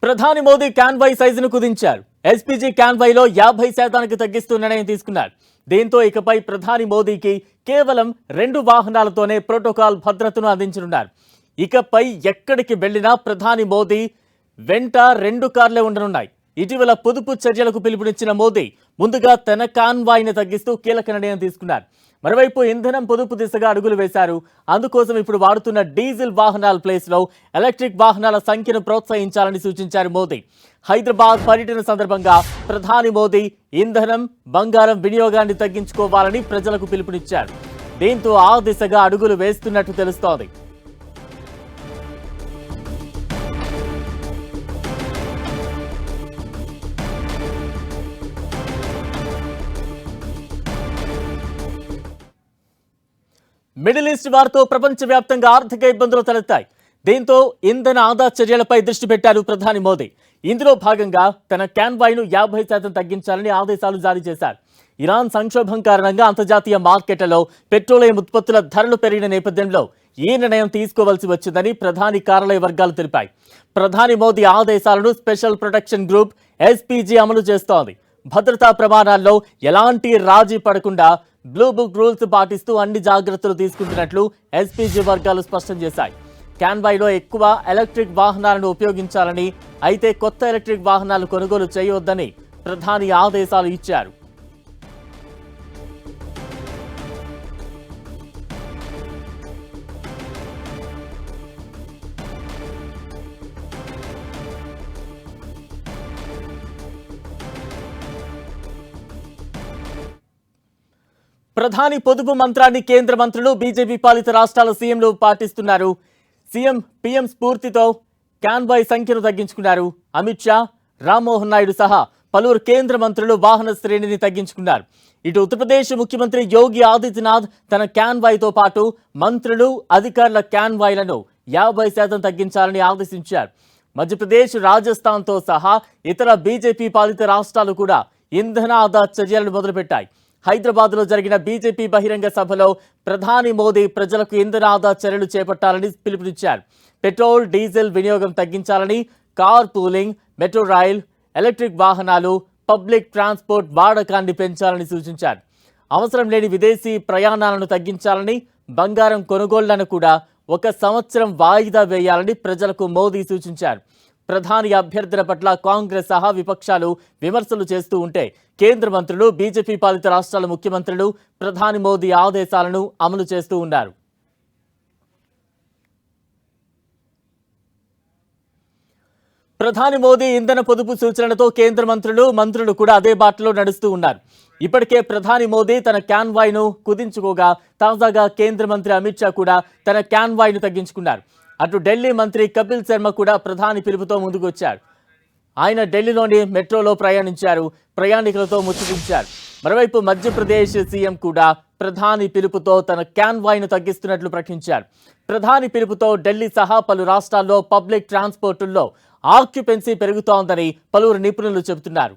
ప్రధాని Modi convoy సైజును కుదించారు. SPG కాన్వాయ్లో 50% తగ్గిస్తూ నిర్ణయం తీసుకున్నారు. దీంతో ఇకపై ప్రధాని మోదీకి కేవలం 2 వాహనాలతోనే ప్రోటోకాల్ భద్రతను అందించనున్నారు. ఇకపై ఎక్కడికి వెళ్లినా ప్రధాని మోదీ వెంట 2 కార్లే ఉండనున్నాయి. ఇటీవల పొదుపు చర్యలకు పిలుపునిచ్చిన మోదీ ముందుగా తన కాన్వాయ్ని తగ్గిస్తూ కీలక నిర్ణయం తీసుకున్నారు. మరోవైపు ఇంధనం పొదుపు దిశగా అడుగులు వేశారు. అందుకోసం ఇప్పుడు వాడుతున్న డీజిల్ వాహనాల ప్లేస్లో ఎలక్ట్రిక్ వాహనాల సంఖ్యను ప్రోత్సహించాలని సూచించారు మోదీ. హైదరాబాద్ పర్యటన సందర్భంగా ప్రధాని మోదీ ఇంధనం, బంగారం వినియోగాన్ని తగ్గించుకోవాలని ప్రజలకు పిలుపునిచ్చారు. దీంతో ఆ దిశగా అడుగులు వేస్తున్నట్టు తెలుస్తోంది. మిడిల్ ఈస్ట్ వారితో ప్రపంచవ్యాప్తంగా ఆర్థిక ఇబ్బందులు తలెత్తాయి. దీంతో ఇంధన ఆదా చర్యలపై దృష్టి పెట్టారు ప్రధాని మోదీ. ఇందులో భాగంగా తన కాన్వాయ్ను 50% తగ్గించాలని ఆదేశాలు జారీ చేశారు. ఇరాన్ సంక్షోభం కారణంగా అంతర్జాతీయ మార్కెట్లలో పెట్రోలియం ఉత్పత్తుల ధరలు పెరిగిన నేపథ్యంలో ఈ నిర్ణయం తీసుకోవాల్సి వచ్చిందని ప్రధాని కార్యాలయ వర్గాలు తెలిపాయి. ప్రధాని మోదీ ఆదేశాలను స్పెషల్ ప్రొటెక్షన్ గ్రూప్ ఎస్పీజీ అమలు చేస్తోంది. భద్రతా ప్రమాణాల్లో ఎలాంటి రాజీ పడకుండా బ్లూ బుక్ రూల్స్ పాటిస్తూ అన్ని జాగ్రత్తలు తీసుకుంటున్నట్లు ఎస్పీజీ వర్గాలు స్పష్టం చేశాయి. కాన్వాయ్లో ఎక్కువ ఎలక్ట్రిక్ వాహనాలను ఉపయోగించాలని, అయితే కొత్త ఎలక్ట్రిక్ వాహనాలు కొనుగోలు చేయవద్దని ప్రధాని ఆదేశాలు ఇచ్చారు. ప్రధాని పొదుపు మంత్రాన్ని కేంద్ర మంత్రులు, బీజేపీ పాలిత రాష్ట్రాల సీఎంలు పాటిస్తున్నారు. సీఎం పీఎం స్ఫూర్తితో కాన్వాయ్ సంఖ్యను తగ్గించుకున్నారు. అమిత్ షా, రామ్మోహన్ నాయుడు సహా పలువురు కేంద్ర మంత్రులు వాహన శ్రేణిని తగ్గించుకున్నారు. ఇటు ఉత్తరప్రదేశ్ ముఖ్యమంత్రి యోగి ఆదిత్యనాథ్ తన కాన్వాయ్తో పాటు మంత్రులు, అధికారుల కాన్వాయ్లను 50% తగ్గించాలని ఆదేశించారు. మధ్యప్రదేశ్, రాజస్థాన్తో సహా ఇతర బీజేపీ పాలిత రాష్ట్రాలు కూడా ఇంధన ఆదా చర్యలను మొదలుపెట్టాయి. హైదరాబాద్లో జరిగిన బీజేపీ బహిరంగ సభలో ప్రధాని మోదీ ప్రజలకు ఇంధన ఆదా చర్యలు చేపట్టాలని పిలుపునిచ్చారు. పెట్రోల్, డీజిల్ వినియోగం తగ్గించాలని, car pooling, metro rail, electric వాహనాలు, పబ్లిక్ ట్రాన్స్పోర్ట్ వాడకాన్ని పెంచాలని సూచించారు. అవసరం లేని విదేశీ ప్రయాణాలను తగ్గించాలని, బంగారం కొనుగోళ్లను కూడా 1 సంవత్సరం వాయిదా వేయాలని ప్రజలకు మోదీ సూచించారు. ప్రధాని అభ్యర్థన పట్ల కాంగ్రెస్ సహా విపక్షాలు విమర్శలు చేస్తూ ఉంటే కేంద్ర మంత్రులు, బీజేపీ పాలిత రాష్ట్రాల ముఖ్యమంత్రులు ప్రధాని మోదీ ఆదేశాలను అమలు చేస్తూ ఉన్నారు. ప్రధాని మోదీ ఇంధన పొదుపు సూచనలతో కేంద్ర మంత్రులు కూడా అదే బాటలో నడుస్తూ ఉన్నారు. ఇప్పటికే ప్రధాని మోదీ తన కాన్వాయ్ను కుదించుకోగా తాజాగా కేంద్ర మంత్రి అమిత్ షా కూడా తన కాన్వాయ్ను తగ్గించుకున్నారు. అటు ఢిల్లీ మంత్రి కపిల్ శర్మ కూడా ప్రధాని పిలుపుతో ముందుకొచ్చారు. ఆయన ఢిల్లీలోని మెట్రోలో ప్రయాణించారు, ప్రయాణికులతో ముచ్చటించారు. మరోవైపు మధ్యప్రదేశ్ సీఎం కూడా ప్రధాని పిలుపుతో తన కాన్వాయ్ను తగ్గిస్తున్నట్లు ప్రకటించారు. ప్రధాని పిలుపుతో ఢిల్లీ సహా పలు రాష్ట్రాల్లో పబ్లిక్ ట్రాన్స్పోర్టుల్లో ఆక్యుపెన్సీ పెరుగుతోందని పలువురు నిపుణులు చెబుతున్నారు.